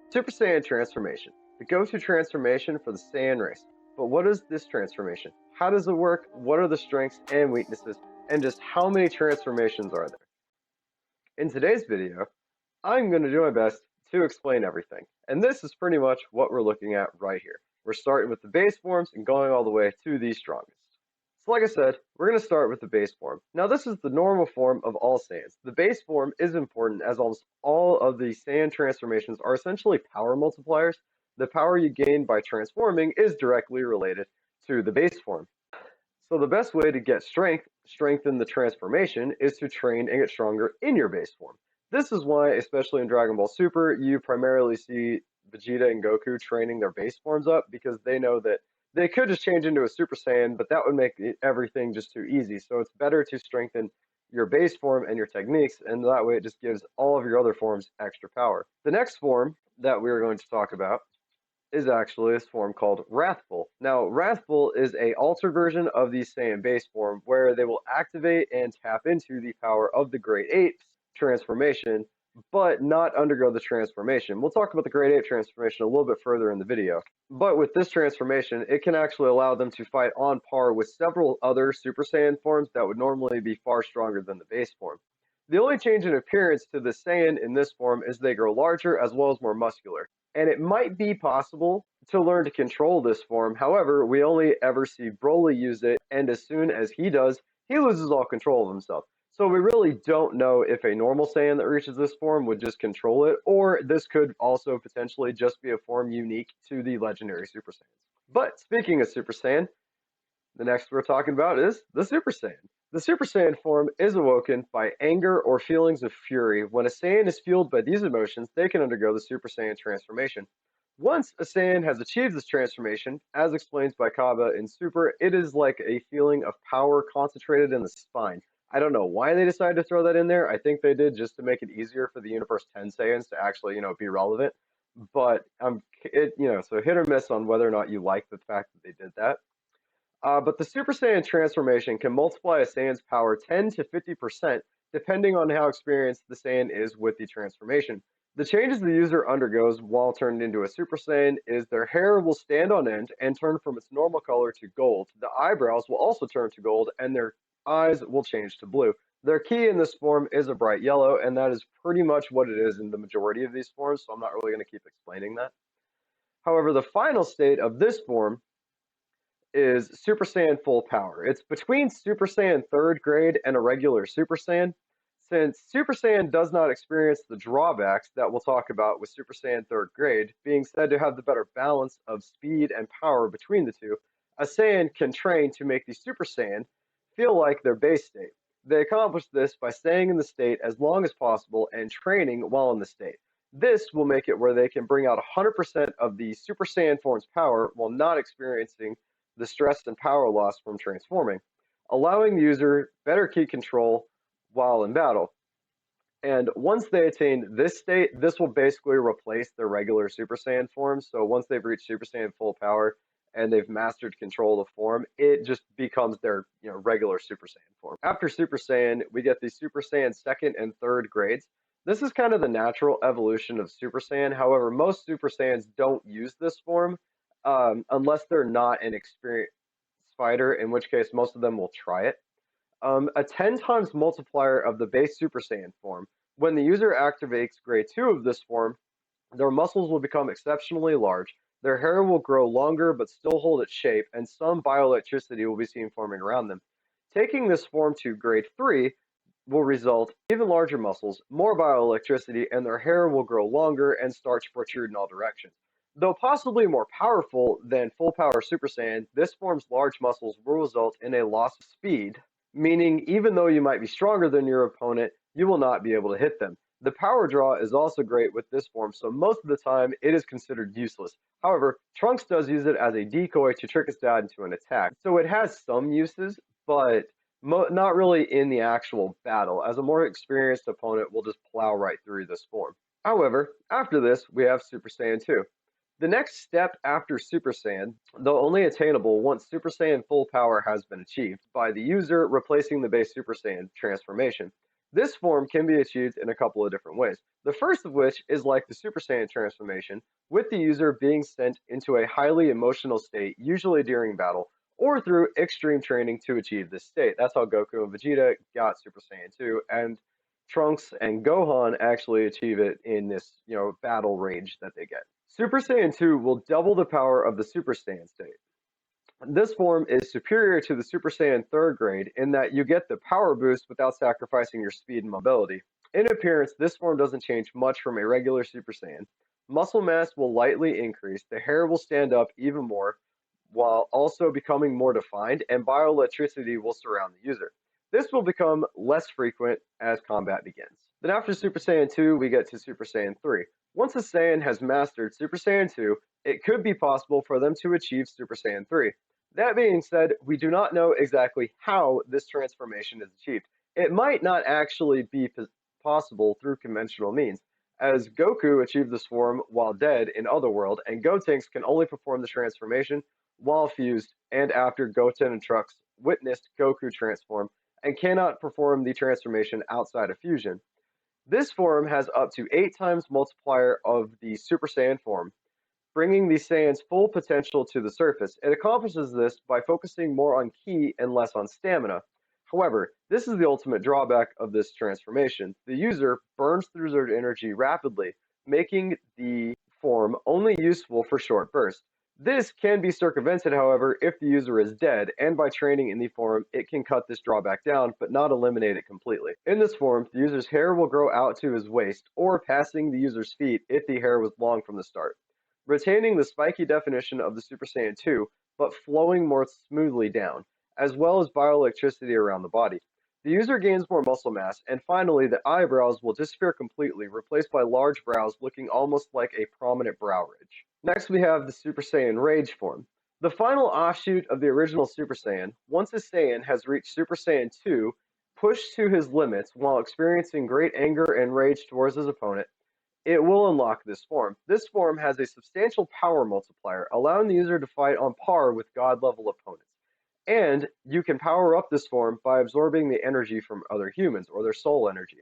Super Saiyan transformation, the go-to transformation for the Saiyan race. But what is this transformation? How does it work? What are the strengths and weaknesses? And just how many transformations are there? In today's video, I'm going to do my best to explain everything. And this is pretty much what we're looking at right here. We're starting with the base forms and going all the way to the strongest. So like I said, we're going to start with the base form. Now this is the normal form of all Saiyans. The base form is important as almost all of the Saiyan transformations are essentially power multipliers. The power you gain by transforming is directly related to the base form. So the best way to get strengthen the transformation, is to train and get stronger in your base form. This is why, especially in Dragon Ball Super, you primarily see Vegeta and Goku training their base forms up because they know that they could just change into a Super Saiyan, but that would make everything just too easy. So it's better to strengthen your base form and your techniques, and that way it just gives all of your other forms extra power. The next form that we're going to talk about is actually this form called Wrathful. Now, Wrathful is a altered version of the Saiyan base form where they will activate and tap into the power of the Great Apes transformation, but not undergo the transformation. We'll talk about the Great Ape transformation a little bit further in the video. But with this transformation, it can actually allow them to fight on par with several other Super Saiyan forms that would normally be far stronger than the base form. The only change in appearance to the Saiyan in this form is they grow larger as well as more muscular. And it might be possible to learn to control this form. However, we only ever see Broly use it, and as soon as he does, he loses all control of himself. So we really don't know if a normal Saiyan that reaches this form would just control it, or this could also potentially just be a form unique to the legendary Super Saiyans. But speaking of Super Saiyan, the next we're talking about is the Super Saiyan. The Super Saiyan form is awoken by anger or feelings of fury. When a Saiyan is fueled by these emotions, they can undergo the Super Saiyan transformation. Once a Saiyan has achieved this transformation, as explained by Kaba in Super, it is like a feeling of power concentrated in the spine. I don't know why they decided to throw that in there. I think they did just to make it easier for the Universe 10 Saiyans to actually, be relevant. But so hit or miss on whether or not you like the fact that they did that. But the Super Saiyan transformation can multiply a Saiyan's power 10 to 50% depending on how experienced the Saiyan is with the transformation. The changes the user undergoes while turned into a Super Saiyan is their hair will stand on end and turn from its normal color to gold. The eyebrows will also turn to gold and their eyes will change to blue. Their key in this form is a bright yellow, and that is pretty much what it is in the majority of these forms, so I'm not really going to keep explaining that. However, the final state of this form is Super Saiyan Full Power. It's between Super Saiyan 3rd grade and a regular Super Saiyan. Since Super Saiyan does not experience the drawbacks that we'll talk about with Super Saiyan 3rd grade, being said to have the better balance of speed and power between the two, a Saiyan can train to make the Super Saiyan feel like their base state. They accomplish this by staying in the state as long as possible and training while in the state. This will make it where they can bring out 100% of the Super Saiyan form's power while not experiencing the stress and power loss from transforming, allowing the user better key control while in battle. And once they attain this state, this will basically replace their regular Super Saiyan form. So once they've reached Super Saiyan full power and they've mastered control of the form, it just becomes their regular Super Saiyan form. After Super Saiyan, we get the Super Saiyan 2nd and 3rd grades. This is kind of the natural evolution of Super Saiyan. However, most Super Saiyans don't use this form unless they're not an experienced fighter, in which case most of them will try it. A 10 times multiplier of the base Super Saiyan form. When the user activates grade 2 of this form, their muscles will become exceptionally large, their hair will grow longer but still hold its shape, and some bioelectricity will be seen forming around them. Taking this form to grade 3 will result in even larger muscles, more bioelectricity, and their hair will grow longer and start to protrude in all directions. Though possibly more powerful than full power Super Saiyan, this form's large muscles will result in a loss of speed, meaning even though you might be stronger than your opponent, you will not be able to hit them. The power draw is also great with this form, so most of the time it is considered useless. However, Trunks does use it as a decoy to trick his dad into an attack, so it has some uses, but not really in the actual battle, as a more experienced opponent will just plow right through this form. However, after this, we have Super Saiyan 2. The next step after Super Saiyan, though only attainable once Super Saiyan full power has been achieved by the user replacing the base Super Saiyan transformation. This form can be achieved in a couple of different ways. The first of which is like the Super Saiyan transformation, with the user being sent into a highly emotional state, usually during battle, or through extreme training to achieve this state. That's how Goku and Vegeta got Super Saiyan 2, and Trunks and Gohan actually achieve it in this, battle rage that they get. Super Saiyan 2 will double the power of the Super Saiyan state. This form is superior to the Super Saiyan 3rd grade in that you get the power boost without sacrificing your speed and mobility. In appearance, this form doesn't change much from a regular Super Saiyan. Muscle mass will lightly increase, the hair will stand up even more, while also becoming more defined, and bioelectricity will surround the user. This will become less frequent as combat begins. Then after Super Saiyan 2, we get to Super Saiyan 3. Once a Saiyan has mastered Super Saiyan 2, it could be possible for them to achieve Super Saiyan 3. That being said, we do not know exactly how this transformation is achieved. It might not actually be possible through conventional means, as Goku achieved this form while dead in Otherworld, and Gotenks can only perform the transformation while fused and after Goten and Trunks witnessed Goku transform and cannot perform the transformation outside of fusion. This form has up to 8 times multiplier of the Super Saiyan form, bringing the Saiyan's full potential to the surface. It accomplishes this by focusing more on ki and less on stamina. However, this is the ultimate drawback of this transformation. The user burns through their energy rapidly, making the form only useful for short bursts. This can be circumvented, however, if the user is dead, and by training in the form, it can cut this drawback down, but not eliminate it completely. In this form, the user's hair will grow out to his waist, or passing the user's feet if the hair was long from the start, retaining the spiky definition of the Super Saiyan 2, but flowing more smoothly down, as well as bioelectricity around the body. The user gains more muscle mass, and finally, the eyebrows will disappear completely, replaced by large brows looking almost like a prominent brow ridge. Next, we have the Super Saiyan Rage form. The final offshoot of the original Super Saiyan, once a Saiyan has reached Super Saiyan 2, pushed to his limits while experiencing great anger and rage towards his opponent, it will unlock this form. This form has a substantial power multiplier, allowing the user to fight on par with god-level opponents. And you can power up this form by absorbing the energy from other humans, or their soul energy.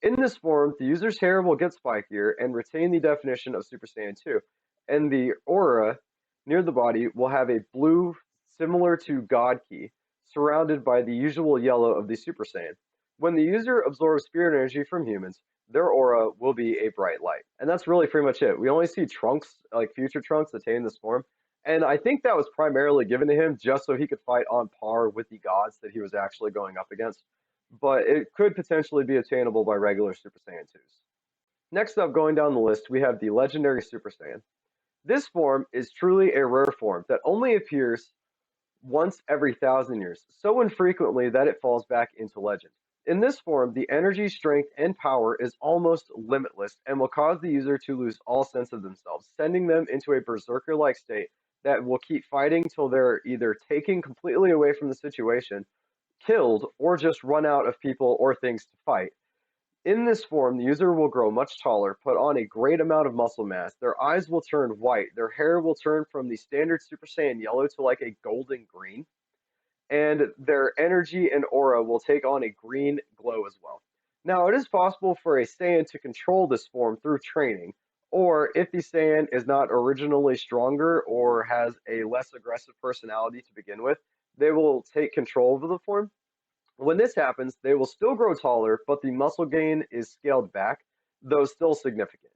In this form, the user's hair will get spikier and retain the definition of Super Saiyan 2, and the aura near the body will have a blue similar to God Ki, surrounded by the usual yellow of the Super Saiyan. When the user absorbs spirit energy from humans, their aura will be a bright light. And that's really pretty much it. We only see Trunks, like future Trunks, attain this form. And I think that was primarily given to him just so he could fight on par with the gods that he was actually going up against. But it could potentially be attainable by regular Super Saiyan 2s. Next up, going down the list, we have the legendary Super Saiyan. This form is truly a rare form that only appears once every 1,000 years, so infrequently that it falls back into legend. In this form, the energy, strength, and power is almost limitless and will cause the user to lose all sense of themselves, sending them into a berserker-like state that will keep fighting till they're either taken completely away from the situation, killed, or just run out of people or things to fight. In this form, the user will grow much taller, put on a great amount of muscle mass, their eyes will turn white, their hair will turn from the standard Super Saiyan yellow to like a golden green, and their energy and aura will take on a green glow as well. Now, it is possible for a Saiyan to control this form through training, or if the Saiyan is not originally stronger or has a less aggressive personality to begin with, they will take control of the form. When this happens, they will still grow taller, but the muscle gain is scaled back, though still significant,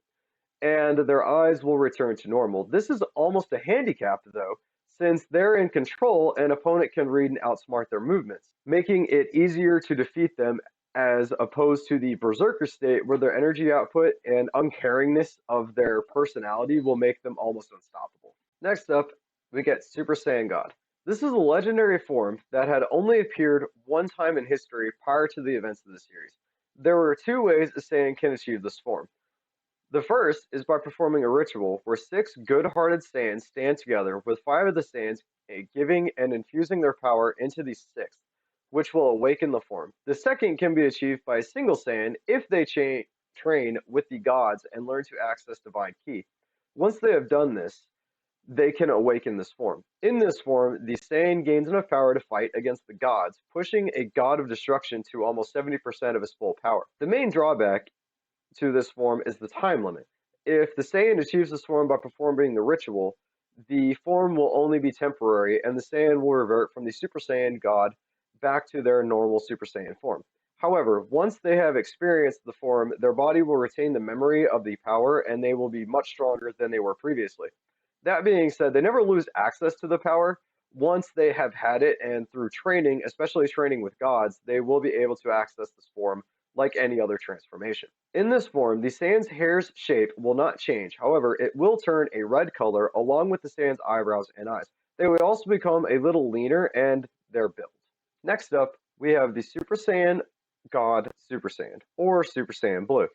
and their eyes will return to normal. This is almost a handicap, though, since they're in control, an opponent can read and outsmart their movements, making it easier to defeat them as opposed to the berserker state where their energy output and uncaringness of their personality will make them almost unstoppable. Next up, we get Super Saiyan God. This is a legendary form that had only appeared one time in history prior to the events of the series. There were 2 ways a Saiyan can achieve this form. The first is by performing a ritual where 6 good-hearted Saiyans stand together, with 5 of the Saiyans giving and infusing their power into the 6th, which will awaken the form. The second can be achieved by a single Saiyan if they train with the gods and learn to access divine ki. Once they have done this, they can awaken this form. In this form, the Saiyan gains enough power to fight against the gods, pushing a god of destruction to almost 70% of his full power. The main drawback to this form is the time limit. If the Saiyan achieves this form by performing the ritual, the form will only be temporary, and the Saiyan will revert from the Super Saiyan God back to their normal Super Saiyan form. However, once they have experienced the form, their body will retain the memory of the power, and they will be much stronger than they were previously. That being said, they never lose access to the power. Once they have had it, and through training, especially training with gods, they will be able to access this form like any other transformation. In this form, the Saiyan's hair's shape will not change. However, it will turn a red color along with the Saiyan's eyebrows and eyes. They would also become a little leaner and their build. Next up, we have the Super Saiyan God Super Saiyan, or Super Saiyan Blue.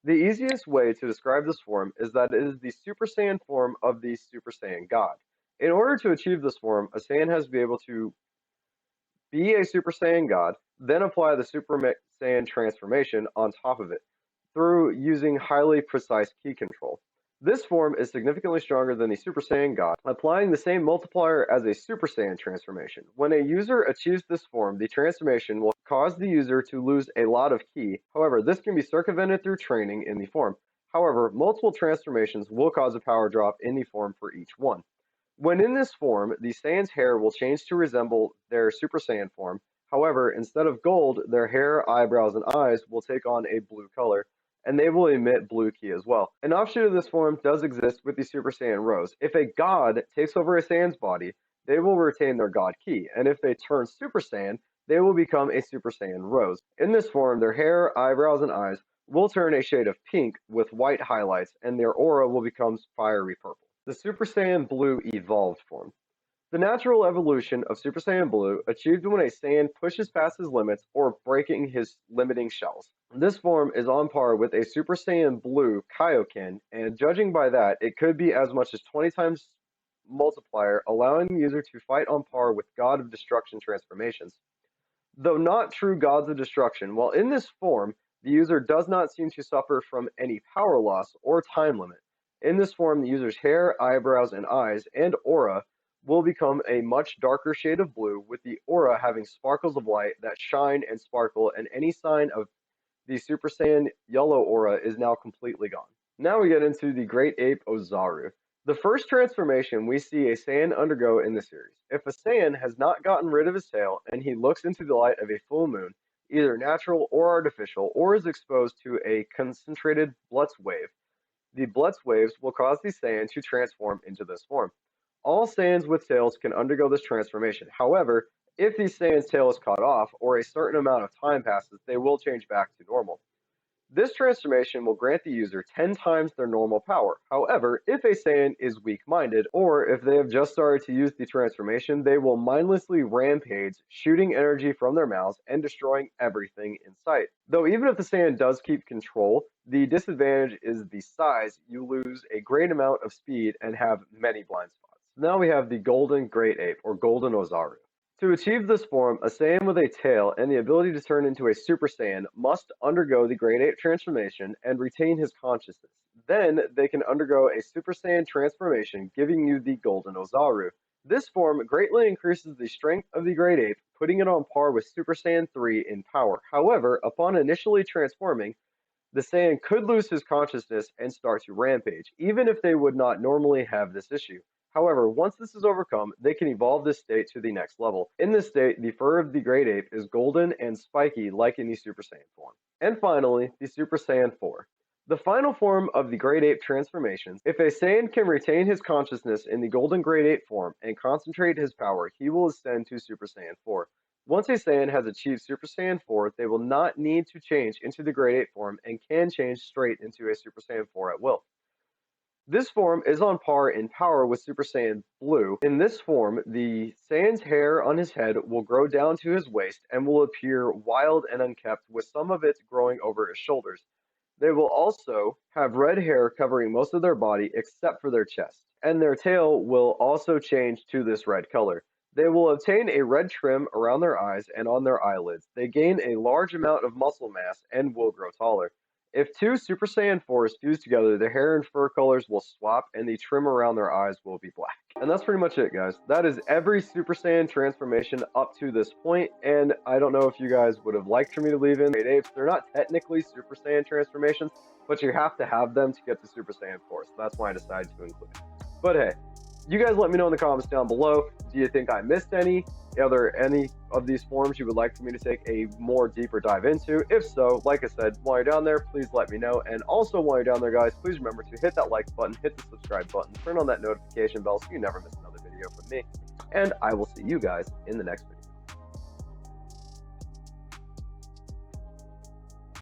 The easiest way to describe this form is that it is the Super Saiyan form of the Super Saiyan God. In order to achieve this form, a Saiyan has to be able to be a Super Saiyan God, then apply the Super Saiyan transformation on top of it through using highly precise key control. This form is significantly stronger than the Super Saiyan God, applying the same multiplier as a Super Saiyan transformation. When a user achieves this form, the transformation will cause the user to lose a lot of ki. However, this can be circumvented through training in the form. However, multiple transformations will cause a power drop in the form for each one. When in this form, the Saiyan's hair will change to resemble their Super Saiyan form. However, instead of gold, their hair, eyebrows, and eyes will take on a blue color, and they will emit blue ki as well. An offshoot of this form does exist with the Super Saiyan Rose. If a god takes over a Saiyan's body, they will retain their god ki, and if they turn Super Saiyan, they will become a Super Saiyan Rose. In this form, their hair, eyebrows, and eyes will turn a shade of pink with white highlights, and their aura will become fiery purple. The Super Saiyan Blue evolved form. The natural evolution of Super Saiyan Blue achieved when a Saiyan pushes past his limits or breaking his limiting shells. This form is on par with a Super Saiyan Blue Kaioken, and judging by that, it could be as much as 20 times multiplier, allowing the user to fight on par with God of Destruction transformations. Though not true gods of destruction, while in this form, the user does not seem to suffer from any power loss or time limit. In this form, the user's hair, eyebrows, and eyes, and aura will become a much darker shade of blue, with the aura having sparkles of light that shine and sparkle, and any sign of the Super Saiyan yellow aura is now completely gone. Now we get into the Great Ape Ozaru. The first transformation we see a Saiyan undergo in the series. If a Saiyan has not gotten rid of his tail and he looks into the light of a full moon, either natural or artificial, or is exposed to a concentrated Blutz wave, the Blutz waves will cause the Saiyan to transform into this form. All Saiyans with tails can undergo this transformation. However, if the Saiyan's tail is cut off or a certain amount of time passes, they will change back to normal. This transformation will grant the user 10 times their normal power. However, if a Saiyan is weak-minded, or if they have just started to use the transformation, they will mindlessly rampage, shooting energy from their mouths and destroying everything in sight. Though even if the Saiyan does keep control, the disadvantage is the size. You lose a great amount of speed and have many blind spots. Now we have the Golden Great Ape, or Golden Ozaru. To achieve this form, a Saiyan with a tail and the ability to turn into a Super Saiyan must undergo the Great Ape transformation and retain his consciousness. Then they can undergo a Super Saiyan transformation, giving you the Golden Ozaru. This form greatly increases the strength of the Great Ape, putting it on par with Super Saiyan 3 in power. However, upon initially transforming, the Saiyan could lose his consciousness and start to rampage, even if they would not normally have this issue. However, once this is overcome, they can evolve this state to the next level. In this state, the fur of the Great Ape is golden and spiky like in the Super Saiyan form. And finally, the Super Saiyan 4. The final form of the Great Ape transformations, if a Saiyan can retain his consciousness in the Golden Great Ape form and concentrate his power, he will ascend to Super Saiyan 4. Once a Saiyan has achieved Super Saiyan 4, they will not need to change into the Great Ape form and can change straight into a Super Saiyan 4 at will. This form is on par in power with Super Saiyan Blue. In this form, the Saiyan's hair on his head will grow down to his waist and will appear wild and unkempt, with some of it growing over his shoulders. They will also have red hair covering most of their body except for their chest, and their tail will also change to this red color. They will obtain a red trim around their eyes and on their eyelids. They gain a large amount of muscle mass and will grow taller. If two Super Saiyan 4s fuse together, their hair and fur colors will swap and the trim around their eyes will be black. And that's pretty much it, guys. That is every Super Saiyan transformation up to this point, and I don't know if you guys would have liked for me to leave in Great Apes. They're not technically Super Saiyan transformations, but you have to have them to get to Super Saiyan 4, so that's why I decided to include it. But hey, you guys let me know in the comments down below. Do you think I missed any? Are there any of these forms you would like for me to take a more deeper dive into? If so, like I said, while you're down there, please let me know. And also while you're down there, guys, please remember to hit that like button, hit the subscribe button, turn on that notification bell so you never miss another video from me. And I will see you guys in the next video.